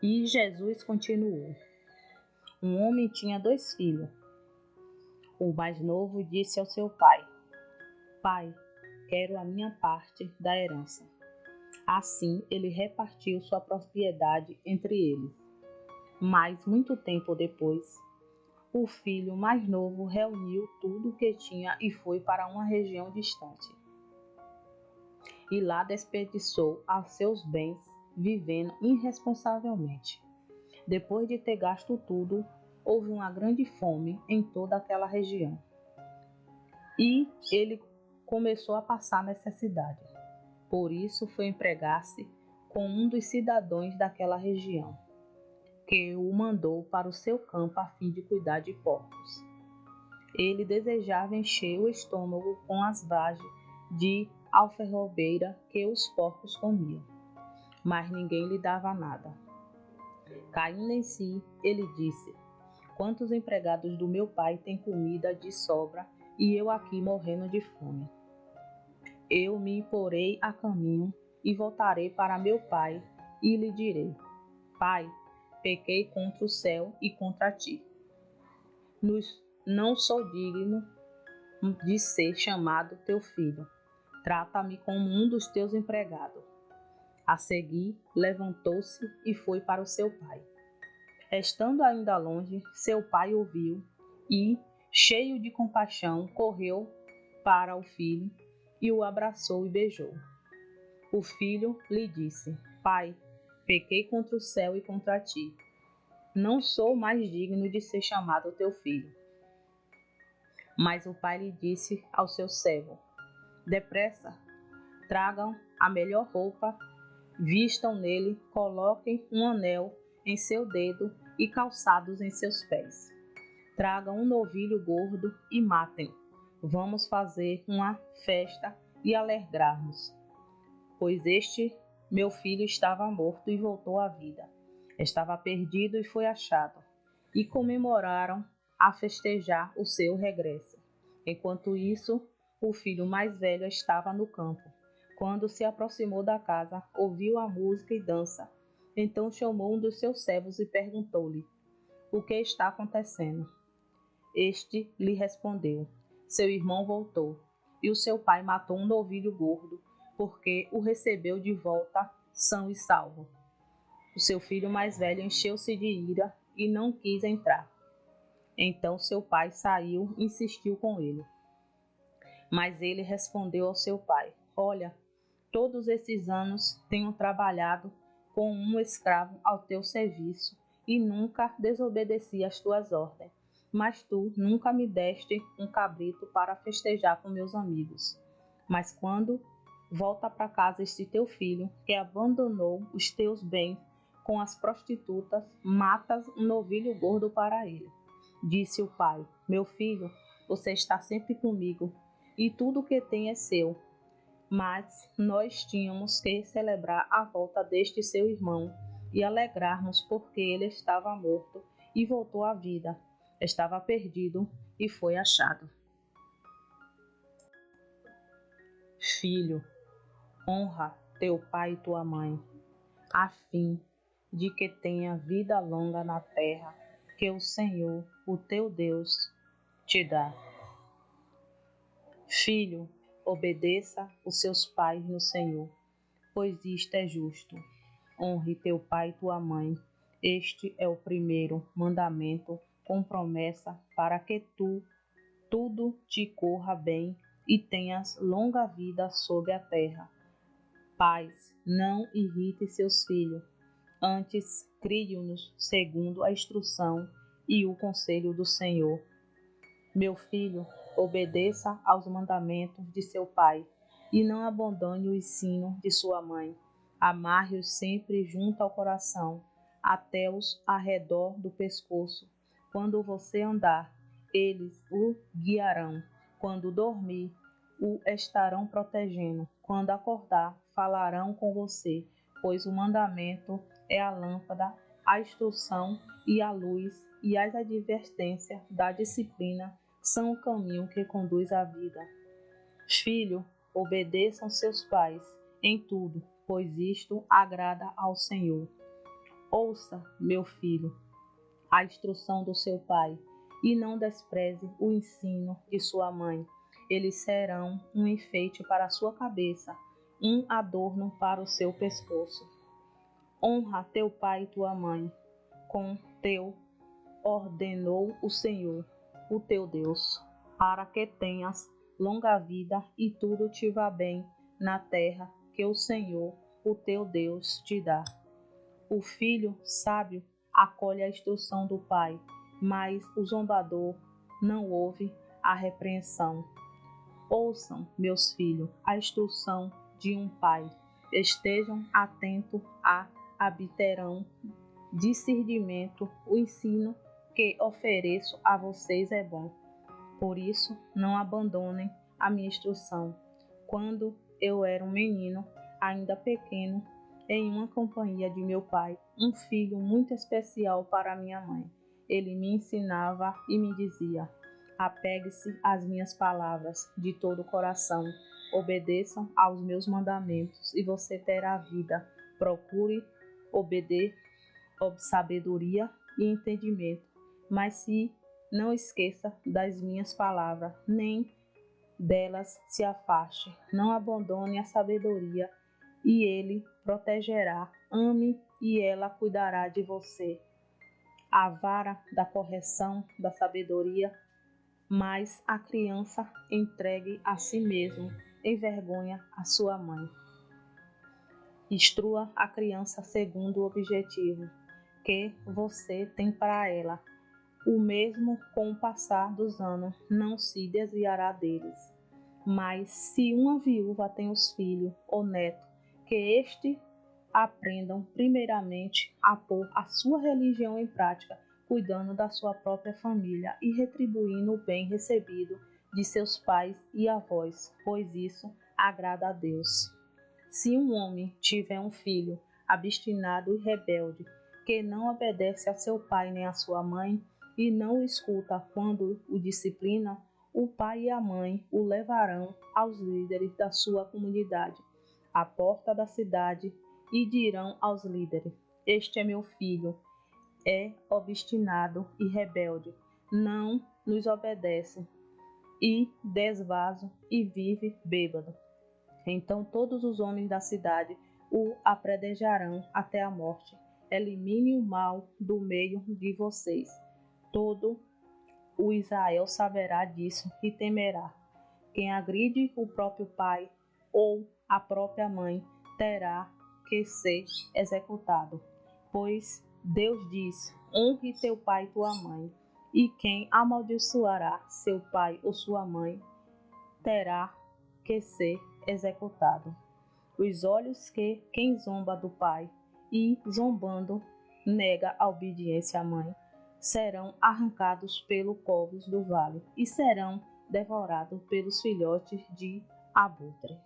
E Jesus continuou: Um homem tinha 2 filhos. O mais novo disse ao seu pai: Pai, quero a minha parte da herança. Assim ele repartiu sua propriedade entre eles. Mas muito tempo depois, o filho mais novo reuniu tudo o que tinha e foi para uma região distante. E lá desperdiçou os seus bens, vivendo irresponsavelmente. Depois de ter gasto tudo, houve uma grande fome em toda aquela região. E ele começou a passar necessidade. Por isso foi empregar-se com um dos cidadãos daquela região, que o mandou para o seu campo a fim de cuidar de porcos. Ele desejava encher o estômago com as vagens de alfarrobeira que os porcos comiam, mas ninguém lhe dava nada. Caindo em si, ele disse: Quantos empregados do meu pai têm comida de sobra e eu aqui morrendo de fome? Eu me porei a caminho e voltarei para meu pai e lhe direi: Pai, pequei contra o céu e contra ti. Não sou digno de ser chamado teu filho. Trata-me como um dos teus empregados. A seguir, levantou-se e foi para o seu pai. Estando ainda longe, seu pai ouviu e, cheio de compaixão, correu para o filho e o abraçou e beijou. O filho lhe disse: Pai, pequei contra o céu e contra ti. Não sou mais digno de ser chamado teu filho. Mas o pai lhe disse ao seu servo: Depressa, tragam a melhor roupa, vistam nele, coloquem um anel em seu dedo e calçados em seus pés. Tragam um novilho gordo e matem. Vamos fazer uma festa e alegrar-nos. Pois este meu filho estava morto e voltou à vida. Estava perdido e foi achado. E comemoraram a festejar o seu regresso. Enquanto isso, o filho mais velho estava no campo. Quando se aproximou da casa, ouviu a música e dança. Então chamou um dos seus servos e perguntou-lhe: O que está acontecendo? Este lhe respondeu: Seu irmão voltou, e o seu pai matou um novilho gordo, porque o recebeu de volta são e salvo. O seu filho mais velho encheu-se de ira e não quis entrar. Então seu pai saiu e insistiu com ele. Mas ele respondeu ao seu pai: Olha, todos esses anos tenho trabalhado com um escravo ao teu serviço e nunca desobedeci às tuas ordens. Mas tu nunca me deste um cabrito para festejar com meus amigos. Mas quando volta para casa este teu filho, que abandonou os teus bens com as prostitutas, matas um novilho gordo para ele. Disse o pai: Meu filho, você está sempre comigo e tudo o que tem é seu. Mas nós tínhamos que celebrar a volta deste seu irmão e alegrarmos porque ele estava morto e voltou à vida. Estava perdido e foi achado. Filho, honra teu pai e tua mãe, a fim de que tenha vida longa na terra que o Senhor, o teu Deus, te dá. Filho, obedeça os seus pais no Senhor, pois isto é justo. Honre teu pai e tua mãe. Este é o primeiro mandamento com promessa para que tudo te corra bem e tenhas longa vida sobre a terra. Pais, não irrite seus filhos, antes crie-os segundo a instrução e o conselho do Senhor. Meu filho, obedeça aos mandamentos de seu pai e não abandone o ensino de sua mãe. Amarre-os sempre junto ao coração, até-os ao redor do pescoço. Quando você andar, eles o guiarão. Quando dormir, o estarão protegendo. Quando acordar, falarão com você, pois o mandamento é a lâmpada, a instrução e a luz, e as advertências da disciplina são o caminho que conduz à vida. Filho, obedeçam seus pais em tudo, pois isto agrada ao Senhor. Ouça, meu filho, a instrução do seu pai, e não despreze o ensino de sua mãe. Eles serão um enfeite para a sua cabeça, um adorno para o seu pescoço. Honra teu pai e tua mãe, com teu ordenou o Senhor, o teu Deus, para que tenhas longa vida e tudo te vá bem na terra que o Senhor, o teu Deus, te dá. O filho sábio acolhe a instrução do pai, mas o zombador não ouve a repreensão. Ouçam, meus filhos, a instrução de um pai. Estejam atentos a obterão discernimento. O ensino que ofereço a vocês é bom. Por isso, não abandonem a minha instrução. Quando eu era um menino, ainda pequeno, em uma companhia de meu pai, um filho muito especial para minha mãe, ele me ensinava e me dizia: apegue-se às minhas palavras de todo o coração, obedeçam aos meus mandamentos e você terá vida. Procure obedecer sabedoria e entendimento, mas se não esqueça das minhas palavras, nem delas se afaste. Não abandone a sabedoria, e ele protegerá. Ame, e ela cuidará de você. A vara da correção da sabedoria, mas a criança entregue a si mesmo envergonha a sua mãe. Instrua a criança segundo o objetivo que você tem para ela. O mesmo com o passar dos anos não se desviará deles. Mas se uma viúva tem os filhos ou netos, que estes aprendam primeiramente a pôr a sua religião em prática, cuidando da sua própria família e retribuindo o bem recebido de seus pais e avós, pois isso agrada a Deus. Se um homem tiver um filho obstinado e rebelde, que não obedece a seu pai nem a sua mãe, e não o escuta quando o disciplina, o pai e a mãe o levarão aos líderes da sua comunidade, à porta da cidade, e dirão aos líderes: este é meu filho, é obstinado e rebelde, não nos obedece, e desvaso e vive bêbado. Então todos os homens da cidade o apredejarão até a morte. Elimine o mal do meio de vocês. Todo o Israel saberá disso e temerá. Quem agride o próprio pai ou a própria mãe terá que ser executado. Pois Deus diz: honre teu pai e tua mãe. E quem amaldiçoará seu pai ou sua mãe terá que ser executado. Os olhos que quem zomba do pai e, zombando, nega a obediência à mãe, serão arrancados pelos covos do vale e serão devorados pelos filhotes de abutre.